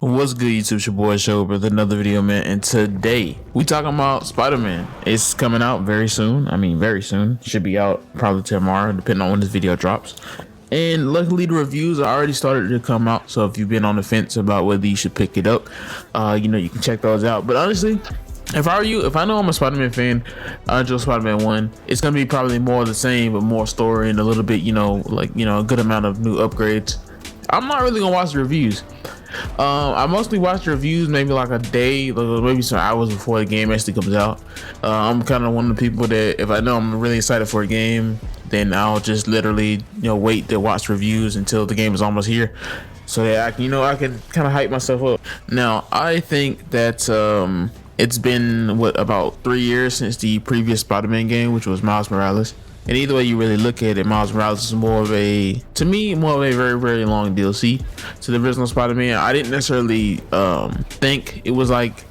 What's good, YouTube? It's your boy Show with another video, man. And today we talking about Spider-Man. It's coming out very soon. Very soon. Should be out probably tomorrow, depending on when this video drops. And luckily, the reviews are already started to come out. So if you've been on the fence about whether you should pick it up, you can check those out. But honestly, if I know I'm a Spider-Man fan, I enjoy Spider-Man 1. It's gonna be probably more of the same, but more story and a little bit, a good amount of new upgrades. I'm not really gonna watch the reviews. I mostly watch the reviews maybe like a day, maybe some hours before the game actually comes out. I'm kind of one of the people that if I know I'm really excited for a game, then I'll just literally wait to watch reviews until the game is almost here, so that I can kind of hype myself up. Now I think that it's been about 3 years since the previous Spider-Man game, which was Miles Morales. And either way you really look at it, Miles Morales is more of a very, very long DLC to the original Spider-Man. I didn't necessarily think it was like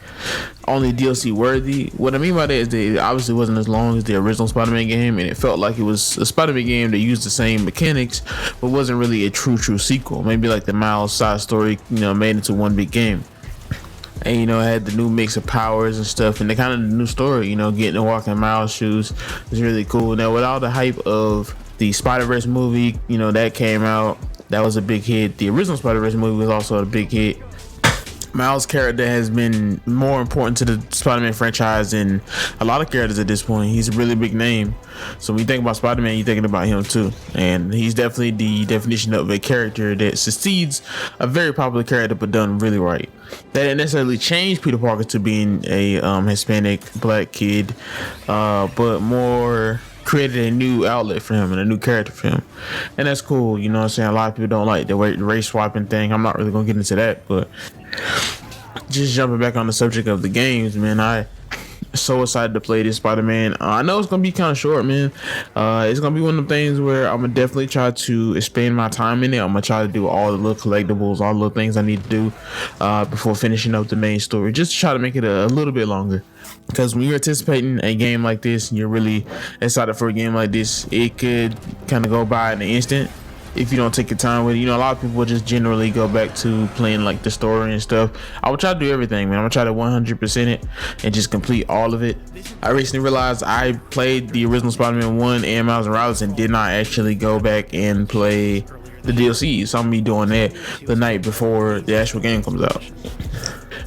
only DLC worthy. What I mean by that is that it obviously wasn't as long as the original Spider-Man game, and it felt like it was a Spider-Man game that used the same mechanics, but wasn't really a true sequel. Maybe like the Miles side story, made into one big game. And it had the new mix of powers and stuff, and the kind of new story, getting to walk in Miles' shoes was really cool. Now with all the hype of the Spider-Verse movie, that came out, that was a big hit. The original Spider-Verse movie was also a big hit. Miles' character has been more important to the Spider-Man franchise than a lot of characters at this point. He's a really big name, so when you think about Spider-Man, you're thinking about him too. And he's definitely the definition of a character that succeeds a very popular character but done really right. That didn't necessarily change Peter Parker to being a Hispanic black kid, but more created a new outlet for him and a new character for him, and that's cool. A lot of people don't like the race swapping thing. I'm not really gonna get into that, but just jumping back on the subject of the games, man, I so excited to play this Spider-Man. I know it's gonna be kind of short, man. It's gonna be one of the things where I'm gonna definitely try to expand my time in it. I'm gonna try to do all the little collectibles, all the little things I need to do before finishing up the main story, just to try to make it a little bit longer. Because when you're anticipating a game like this and you're really excited for a game like this, it could kind of go by in an instant if you don't take your time with it. A lot of people just generally go back to playing like the story and stuff. I would try to do everything, man. I'm gonna try to 100% it and just complete all of it. I recently realized I played the original Spider-Man 1 and Miles Morales and did not actually go back and play the DLC. So I'm gonna be doing that the night before the actual game comes out.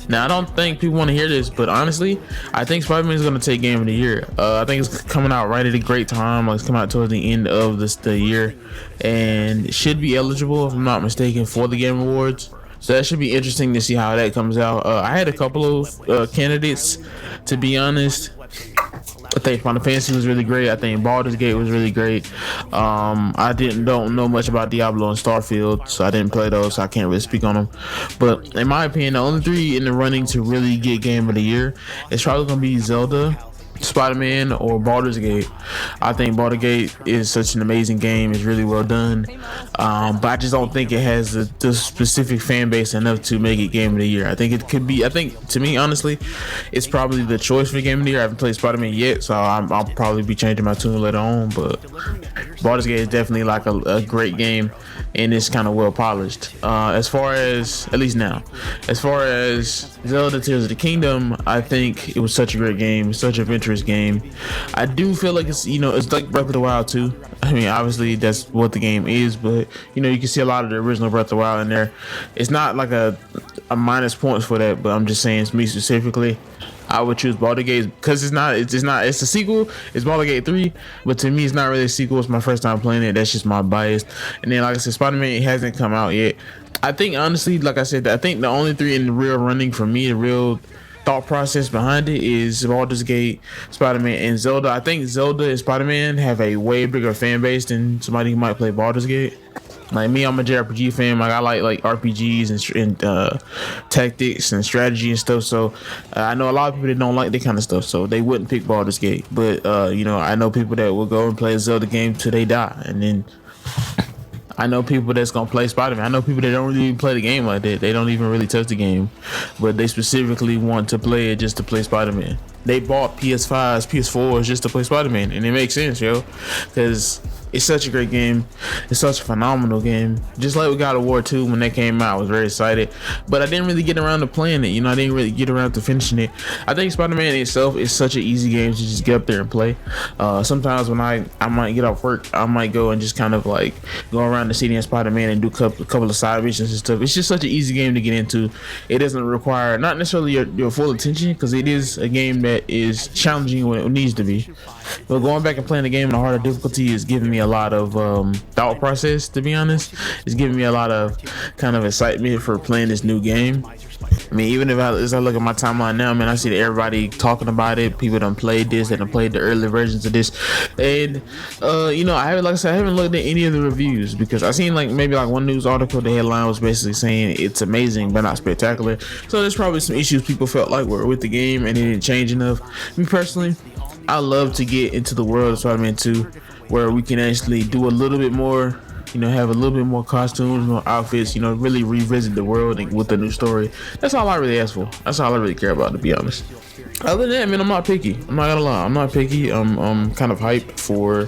Now, I don't think people want to hear this, but honestly, I think Spider-Man is going to take Game of the Year. I think it's coming out right at a great time. Like, it's coming out towards the end of the year, and it should be eligible, if I'm not mistaken, for the Game Awards. So that should be interesting to see how that comes out. I had a couple of candidates, to be honest. I think Final Fantasy was really great. I think Baldur's Gate was really great. I don't know much about Diablo and Starfield, so I didn't play those, so I can't really speak on them. But in my opinion, the only three in the running to really get Game of the Year is probably gonna be Zelda, Spider-Man, or Baldur's Gate. I think Baldur's Gate is such an amazing game. It's really well done, but I just don't think it has the specific fan base enough to make it Game of the Year. I think it could be. I think, to me, honestly, it's probably the choice for Game of the Year. I haven't played Spider-Man yet, so I'll probably be changing my tune later on, but Baldur's Gate is definitely like a great game, and it's kind of well polished. As far as, at least now, as far as Zelda Tears of the Kingdom, I think it was such a great game, such an adventurous game. I do feel like it's it's like Breath of the Wild too. Obviously that's what the game is, but you can see a lot of the original Breath of the Wild in there. It's not like a minus points for that, but I'm just saying, it's me specifically, I would choose Baldur's Gate because it's a sequel. It's Baldur's Gate 3, but to me it's not really a sequel. It's my first time playing it. That's just my bias. And then, like I said, Spider-Man hasn't come out yet. I think, honestly, like I said, I think the only three in the real running for me, the real thought process behind it, is Baldur's Gate, Spider-Man, and Zelda. I think Zelda and Spider-Man have a way bigger fan base than somebody who might play Baldur's Gate. Like me, I'm a JRPG fan. Like I like RPGs and tactics and strategy and stuff. So I know a lot of people that don't like that kind of stuff, so they wouldn't pick Baldur's Gate. But I know people that will go and play a Zelda game till they die, and then I know people that's gonna play Spider-Man. I know people that don't really even play the game like that. They don't even really touch the game, but they specifically want to play it just to play Spider-Man. They bought PS5s, PS4s just to play Spider-Man, and it makes sense, because It's such a great game. It's such a phenomenal game. Just like we God of War 2 when that came out, I was very excited, but I didn't really get around to playing it. You know, I didn't really get around to finishing it. I think Spider-Man itself is such an easy game to just get up there and play. Sometimes when I might get off work, I might go and just kind of like go around the city in Spider-Man and do a couple of side missions and stuff. It's just such an easy game to get into. It doesn't require not necessarily your full attention, because it is a game that is challenging when it needs to be. But going back and playing the game in a harder difficulty is giving me a lot of thought process, to be honest. It's giving me a lot of kind of excitement for playing this new game. I mean, even as I look at my timeline now, man, I see that everybody talking about it. People done played this, they done played the early versions of this, and you know, I haven't looked at any of the reviews, because I seen like maybe like one news article. The headline was basically saying it's amazing but not spectacular. So there's probably some issues people felt like were with the game and it didn't change enough. Me personally, I love to get into the world of Spider-Man 2, where we can actually do a little bit more, you know, have a little bit more costumes, more outfits, you know, really revisit the world with a new story. That's all I really ask for. That's all I really care about, to be honest. Other than that, man, I'm not picky. I'm not gonna lie, I'm not picky. I'm kind of hyped for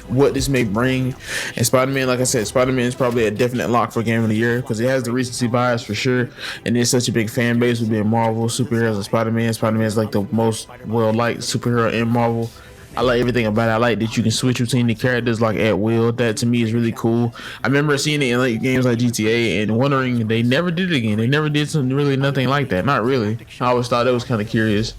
what this may bring. And Spider-Man, like I said, Spider-Man is probably a definite lock for Game of the Year, because it has the recency bias for sure, and there's such a big fan base with being Marvel superheroes and Spider-Man. Spider-Man is like the most well-liked superhero in Marvel. I like everything about it. I like that you can switch between the characters like at will. That to me is really cool. I remember seeing it in like games like GTA and wondering they never did it again. They never did something really nothing like that. Not really. I always thought it was kind of curious.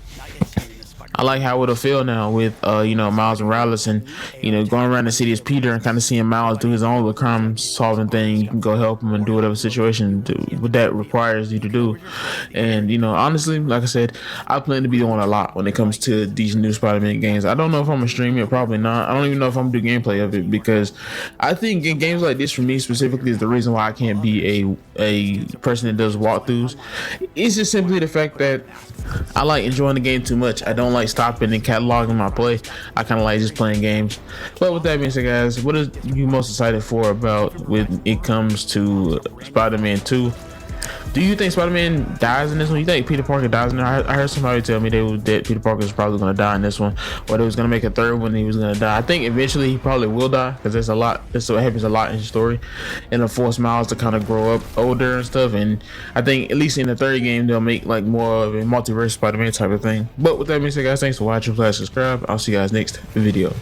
I like how it'll feel now with you know, Miles Morales, and you know, going around the city as Peter and kind of seeing Miles do his own little crime solving thing. You can go help him and do whatever situation what that requires you to do. And you know, honestly, like I said, I plan to be doing a lot when it comes to these new Spider-Man games. I don't know if I'm gonna stream it, probably not. I don't even know if I'm gonna do gameplay of it, because I think in games like this, for me specifically, is the reason why I can't be a person that does walkthroughs. It's just simply the fact that I like enjoying the game too much. I don't like stopping and cataloging my play. I kind of like just playing games. But with that being said, guys, what are you most excited for about when it comes to Spider-Man 2? Do you think Spider-Man dies in this one? You think Peter Parker dies in there? I heard somebody tell me that Peter Parker is probably going to die in this one, or they was going to make a third one and he was going to die. I think eventually he probably will die, because there's a lot. That's what happens a lot in his story, and it'll force Miles to kind of grow up older and stuff. And I think at least in the third game they'll make like more of a multiverse Spider-Man type of thing. But with that being said, guys, thanks for watching. Please subscribe. I'll see you guys next video.